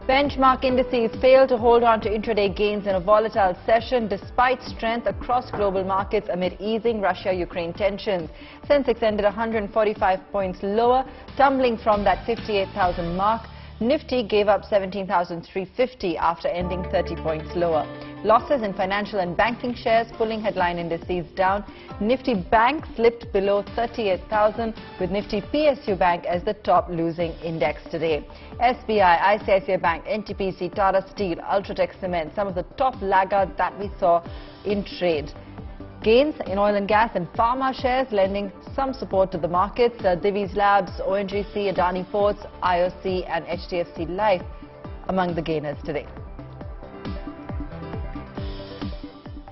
Benchmark indices failed to hold on to intraday gains in a volatile session despite strength across global markets amid easing Russia-Ukraine tensions. Sensex ended 145 points lower, tumbling from that 58,000 mark. Nifty gave up 17,350 after ending 30 points lower. Losses in financial and banking shares pulling headline indices down. Nifty Bank slipped below 38,000 with Nifty PSU Bank as the top losing index today. SBI, ICICI Bank, NTPC, Tata Steel, Ultratech Cement, some of the top laggards that we saw in trade. Gains in oil and gas and pharma shares lending some support to the markets. Divi's Labs, ONGC, Adani Ports, IOC and HDFC Life among the gainers today.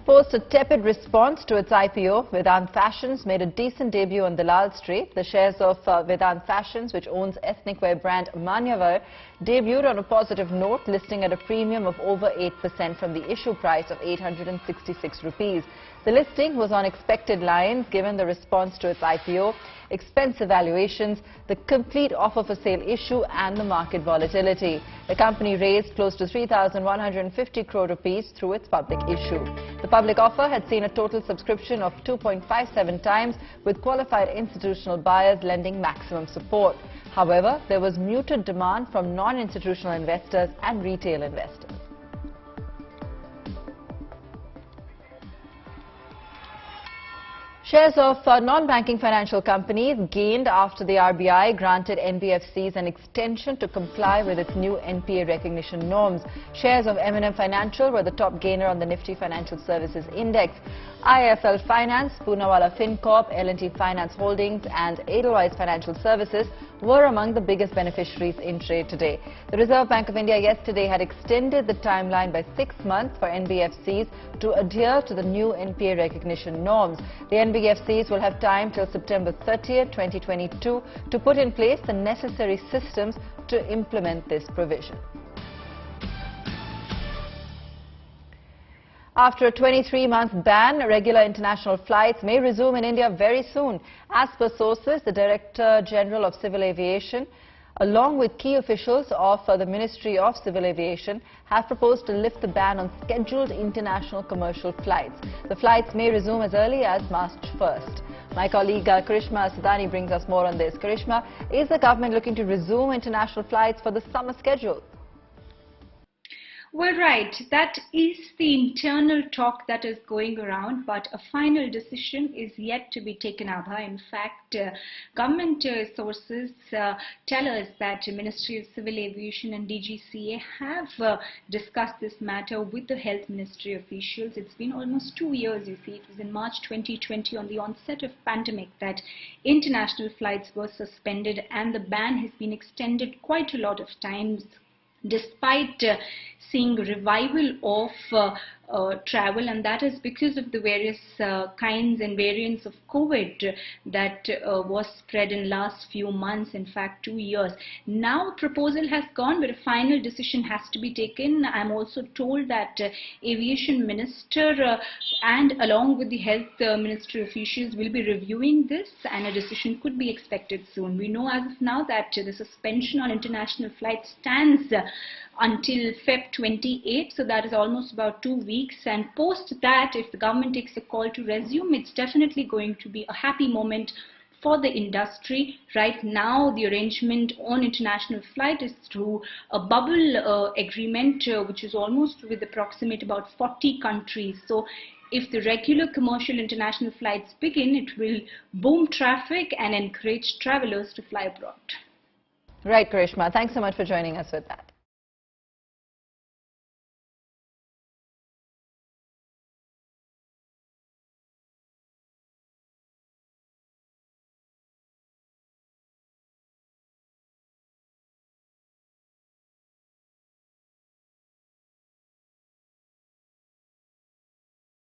Post a tepid response to its IPO, Vedant Fashions made a decent debut on Dalal Street. The shares of Vedant Fashions, which owns ethnic wear brand Manyavar, debuted on a positive note, listing at a premium of over 8% from the issue price of 866 rupees. The listing was on expected lines given the response to its IPO, expensive valuations, the complete offer for sale issue and the market volatility. The company raised close to 3,150 crore rupees through its public issue. The public offer had seen a total subscription of 2.57 times, with qualified institutional buyers lending maximum support. However, there was muted demand from non-institutional investors and retail investors. Shares of non-banking financial companies gained after the RBI granted NBFCs an extension to comply with its new NPA recognition norms. Shares of M&M Financial were the top gainer on the Nifty Financial Services Index. IIFL Finance, Poonawalla FinCorp, L&T Finance Holdings and Edelweiss Financial Services were among the biggest beneficiaries in trade today. The Reserve Bank of India yesterday had extended the timeline by 6 months for NBFCs to adhere to the new NPA recognition norms. The NBFCs will have time till September 30th, 2022 to put in place the necessary systems to implement this provision. After a 23-month ban, regular international flights may resume in India very soon. As per sources, the Director General of Civil Aviation, along with key officials of the Ministry of Civil Aviation, have proposed to lift the ban on scheduled international commercial flights. The flights may resume as early as March 1st. My colleague Karishma Sadani brings us more on this. Karishma, is the government looking to resume international flights for the summer schedule? Well, right. That is the internal talk that is going around, but a final decision is yet to be taken up. In fact, government sources tell us that the Ministry of Civil Aviation and DGCA have discussed this matter with the Health Ministry officials. It's been almost 2 years, you see. It was in March 2020, on the onset of pandemic, that international flights were suspended and the ban has been extended quite a lot of times, despite seeing revival of travel, and that is because of the various kinds and variants of COVID that was spread in last few months, in fact 2 years. Now a proposal has gone, but a final decision has to be taken. I'm also told that Aviation Minister and along with the Health Ministry officials will be reviewing this, and a decision could be expected soon. We know as of now that the suspension on international flights stands until Feb 28, so that is almost about 2 weeks, and post that, if the government takes a call to resume, it's definitely going to be a happy moment for the industry. Right now, the arrangement on international flight is through a bubble agreement, which is almost with approximate about 40 countries. So if the regular commercial international flights begin, it will boom traffic and encourage travelers to fly abroad. Right, Karishma. Thanks so much for joining us with that.